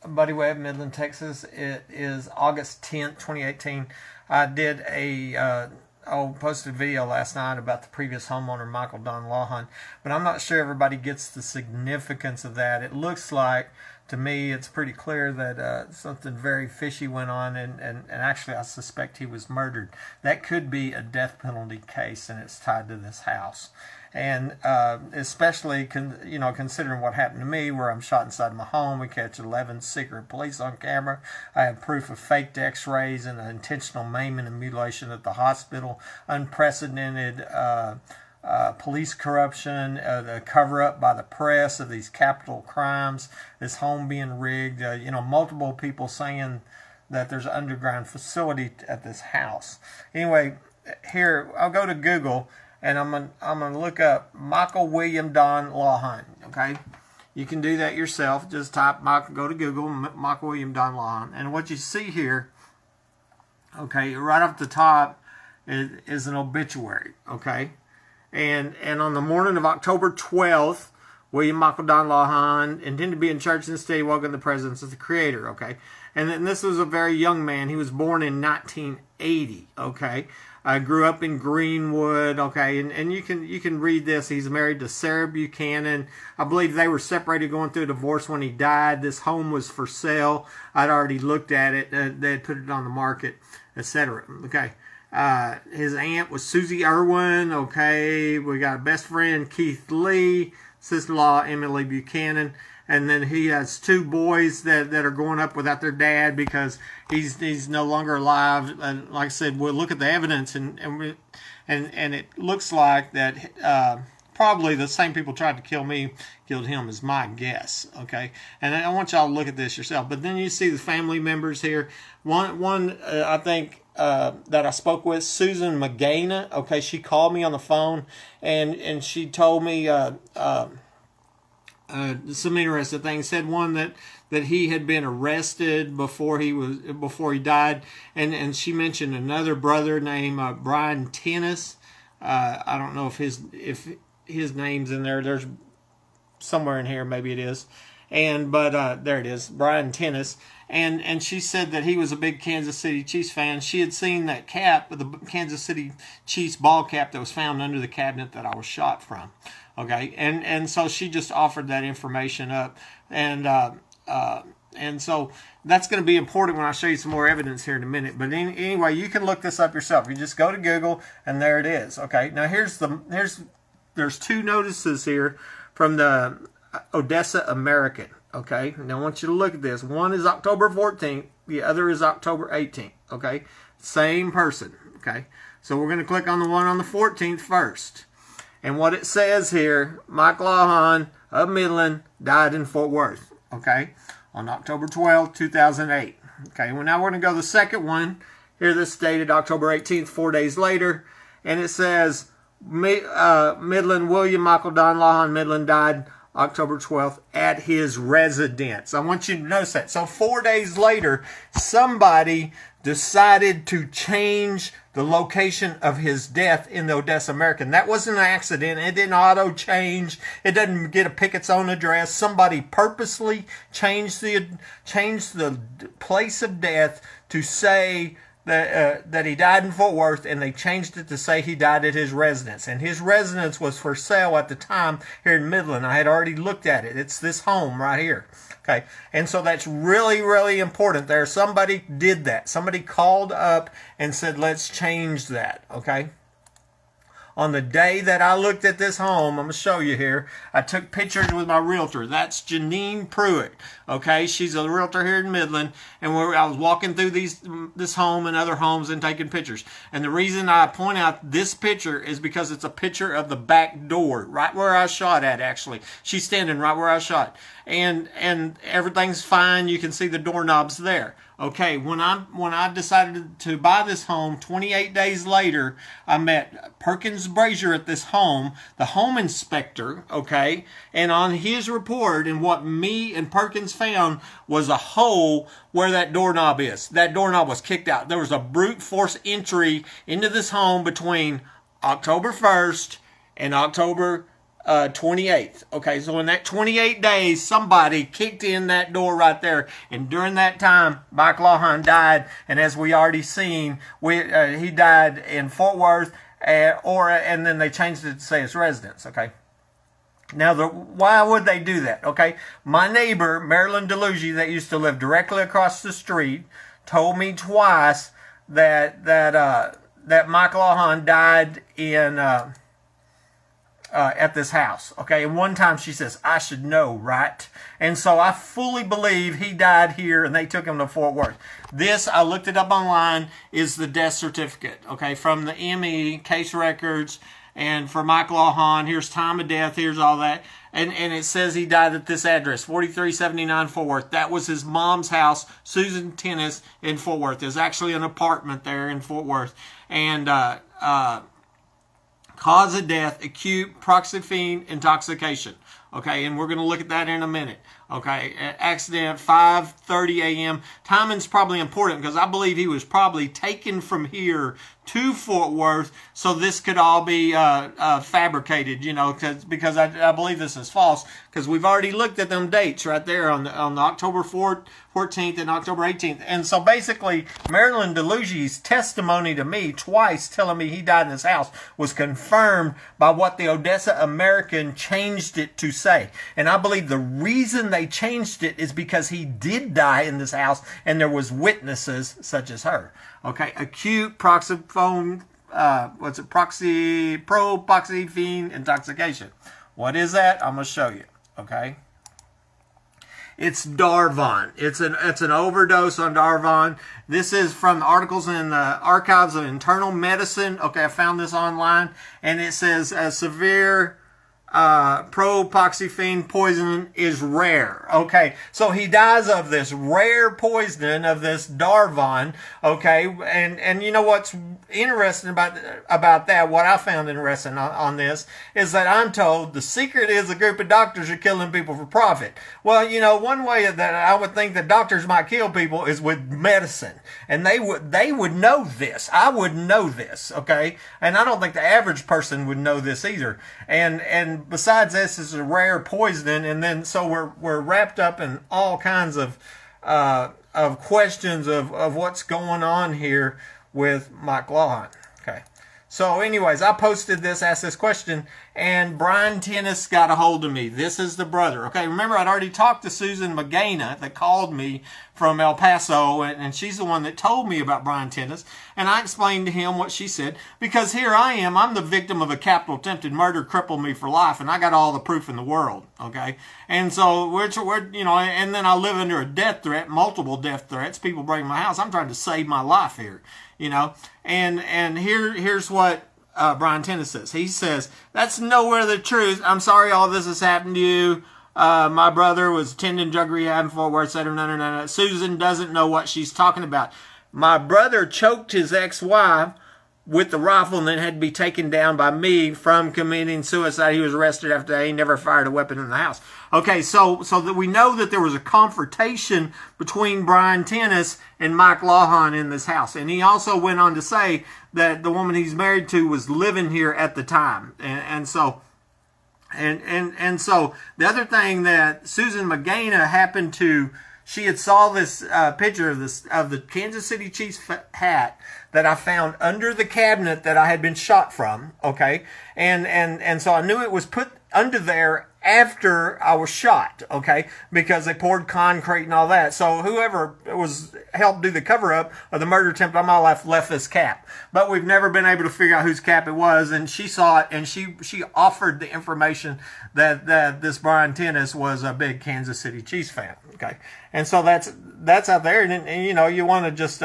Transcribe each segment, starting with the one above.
Buddy Webb, Midland, Texas. It is August 10th, 2018. I did posted a video last night about the previous homeowner, Michael Don Lawhon, but I'm not sure everybody gets the significance of that. It looks like, to me, it's pretty clear that something very fishy went on, and actually I suspect he was murdered. That could be a death penalty case, and it's tied to this house. And especially, considering what happened to me, where I'm shot inside my home, we catch 11 secret police on camera. I have proof of faked x-rays and intentional maiming and mutilation at the hospital, unprecedented police corruption, the cover-up by the press of these capital crimes, this home being rigged, multiple people saying that there's an underground facility at this house. Anyway, here, I'll go to Google, and I'm gonna look up Michael William Don Lawhon. Okay, you can do that yourself. Just type go to Google, Michael William Don Lawhon, and what you see here, okay, right off the top is an obituary. Okay, and on the morning of October 12th, William Michael Don Lawhon intended to be in church and stay welcome in the presence of the Creator. Okay, and then this was a very young man. He was born in 1980. Okay. Grew up in Greenwood, okay, and you can read this. He's married to Sarah Buchanan. I believe they were separated, going through a divorce when he died. This home was for sale. I'd already looked at it. They had put it on the market, etc. Okay. His aunt was Susie Irwin, okay. We got a best friend, Keith Lee, sister-in-law, Emily Buchanan. And then he has two boys that are growing up without their dad because he's no longer alive. And like I said, we'll look at the evidence, and it looks like that probably the same people tried to kill me killed him, is my guess. Okay, and I want y'all to look at this yourself. But then you see the family members here. One I think that I spoke with, Susan Magana. Okay, she called me on the phone, and she told me some interesting things. Said one that he had been arrested before he died, and she mentioned another brother named Brian Tennis. I don't know if his name's in there. There's somewhere in here, maybe it is. But there it is, Brian Tennis. And she said that he was a big Kansas City Chiefs fan. She had seen that cap, the Kansas City Chiefs ball cap that was found under the cabinet that I was shot from. Okay, and so she just offered that information up, and so that's going to be important when I show you some more evidence here in a minute. But anyway, you can look this up yourself. You just go to Google, and there it is. Okay, now there's two notices here from the Odessa American. Okay, now I want you to look at this. One is October 14th, the other is October 18th. Okay, same person. Okay, so we're going to click on the one on the 14th first. And what it says here, Mike Lawhon of Midland died in Fort Worth, okay, on October 12, 2008. Okay, well, now we're going to go to the second one. Here, this dated October 18th, 4 days later. And it says, Midland, William Michael Don Lawhon, Midland, died October 12th at his residence. I want you to notice that. So 4 days later, somebody decided to change the location of his death in the Odessa American. That wasn't an accident. It didn't auto-change. It doesn't get to pick its own address. Somebody purposely changed the place of death to say that he died in Fort Worth, and they changed it to say he died at his residence. And his residence was for sale at the time here in Midland. I had already looked at it. It's this home right here. Okay, and so that's really, really important there. Somebody did that. Somebody called up and said, let's change that. Okay. On the day that I looked at this home, I'm going to show you here, I took pictures with my realtor. That's Janine Pruitt, okay? She's a realtor here in Midland, and I was walking through this home and other homes and taking pictures. And the reason I point out this picture is because it's a picture of the back door, right where I shot at, actually. She's standing right where I shot. And everything's fine. You can see the doorknobs there. Okay, when I decided to buy this home, 28 days later, I met Perkins Brazier at this home, the home inspector, okay, and on his report, and what me and Perkins found was a hole where that doorknob is. That doorknob was kicked out. There was a brute force entry into this home between October 1st and October 28th. Okay, so in that 28 days, somebody kicked in that door right there. And during that time, Mike Lawhon died. And as we already seen, he died in Fort Worth, and then they changed it to say his residence. Okay. Now, why would they do that? Okay, my neighbor, Marilyn DeLuigi, that used to live directly across the street, told me twice that Mike Lawhon died in at this house. Okay, and one time she says, I should know, right? And so I fully believe he died here and they took him to Fort Worth. This, I looked it up online, is the death certificate, okay, from the ME, case records, and for Mike Lawhon, here's time of death, here's all that. And it says he died at this address, 4379 Fort Worth. That was his mom's house, Susan Tennis, in Fort Worth. There's actually an apartment there in Fort Worth. And cause of death, acute proxyphene intoxication. Okay, and we're going to look at that in a minute. Okay, accident, 5:30 a.m. Timing's probably important because I believe he was probably taken from here to Fort Worth, so this could all be fabricated, you know, because I believe this is false, because we've already looked at them dates right there on the October 14th and October 18th. And so basically, Marilyn DeLuigi's testimony to me twice telling me he died in his house was confirmed by what the Odessa American changed it to say. And I believe the reason they changed it is because he did die in this house and there was witnesses such as her. Okay, acute proxyphene intoxication. What is that? I'm going to show you. Okay. It's Darvon. It's an overdose on Darvon. This is from the articles in the Archives of Internal Medicine. Okay, I found this online, and it says severe propoxyphene poisoning is rare. Okay, so he dies of this rare poisoning of this Darvon. Okay, and you know what's interesting about that? What I found interesting on this is that I'm told the secret is a group of doctors are killing people for profit. Well, you know, one way that I would think that doctors might kill people is with medicine, and they would know this. I would know this. Okay, and I don't think the average person would know this either. And besides this is a rare poisoning, and then so we're wrapped up in all kinds of questions of what's going on here with Mike Lawhon. Okay. So anyways, I posted this, asked this question, and Brian Tennis got a hold of me. This is the brother. Okay, remember I'd already talked to Susan Magana that called me from El Paso, and she's the one that told me about Brian Tennis, and I explained to him what she said, because here I am, I'm the victim of a capital attempted murder, crippled me for life, and I got all the proof in the world, okay? And so, we're you know, and then I live under a death threat, multiple death threats, people breaking my house. I'm trying to save my life here, you know? And here's what Brian Tennis says. He says, that's nowhere the truth. I'm sorry all this has happened to you. My brother was attending drug rehab in Fort Worth. Susan doesn't know what she's talking about. My brother choked his ex-wife with the rifle and then had to be taken down by me from committing suicide. He was arrested after that. He never fired a weapon in the house. Okay, so that we know that there was a confrontation between Brian Tennis and Mike Lawhon in this house. And he also went on to say that the woman he's married to was living here at the time. And so the other thing that Susan Magana happened to, she had saw this picture of the Kansas City Chiefs hat that I found under the cabinet that I had been shot from, okay? And so I knew it was put under there after I was shot, okay? Because they poured concrete and all that. So whoever was helped do the cover-up of the murder attempt on my life left this cap. But we've never been able to figure out whose cap it was, and she saw it, and she offered the information that this Brian Tennis was a big Kansas City Chiefs fan, okay? And so that's out there, and you know, you want to just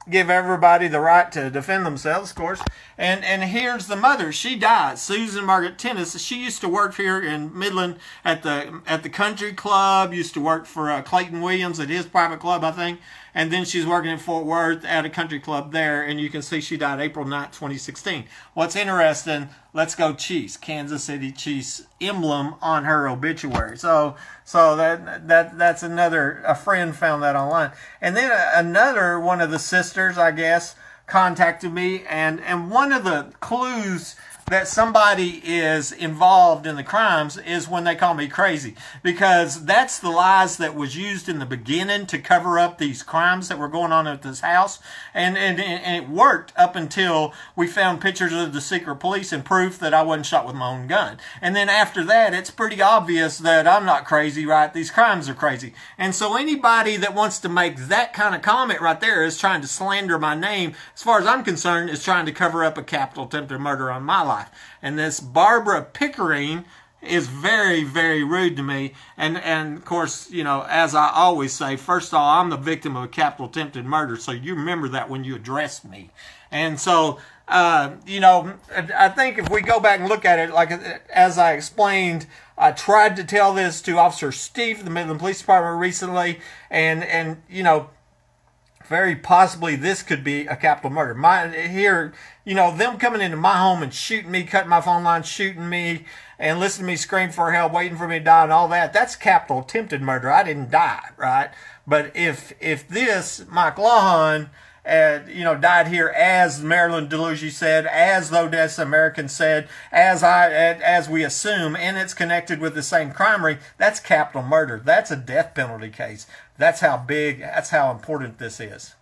give everybody the right to defend themselves, of course. And here's the mother. She died. Susan Margaret Tennis. She used to work here in Midland at the country club. Used to work for Clayton Williams at his private club, I think. And then she's working in Fort Worth at a country club there. And you can see she died April 9th, 2016. What's interesting, let's go Chiefs. Kansas City Chiefs emblem on her obituary. So that's another, a friend found that online. And then another one of the sisters, I guess, contacted me, and one of the clues that somebody is involved in the crimes is when they call me crazy, because that's the lies that was used in the beginning to cover up these crimes that were going on at this house, and it worked up until we found pictures of the secret police and proof that I wasn't shot with my own gun. And then after that, it's pretty obvious that I'm not crazy, right? These crimes are crazy. And so anybody that wants to make that kind of comment right there is trying to slander my name. As far as I'm concerned, is trying to cover up a capital attempted murder on my life. And this Barbara Pickering is very, very rude to me. And of course, you know, as I always say, first of all, I'm the victim of a capital attempted murder. So you remember that when you address me. And so, you know, I think if we go back and look at it, like as I explained, I tried to tell this to Officer Steve of the Midland Police Department recently, and you know, very possibly this could be a capital murder. Here, you know, them coming into my home and shooting me, cutting my phone line, shooting me, and listening to me scream for help, waiting for me to die and all that, that's capital attempted murder. I didn't die, right? But if this, Mike Lawhon, you know, died here as Marilyn DeLuigi said, as the Odessa American said, as we assume, and it's connected with the same crime ring, that's capital murder. That's a death penalty case. That's how big, that's how important this is.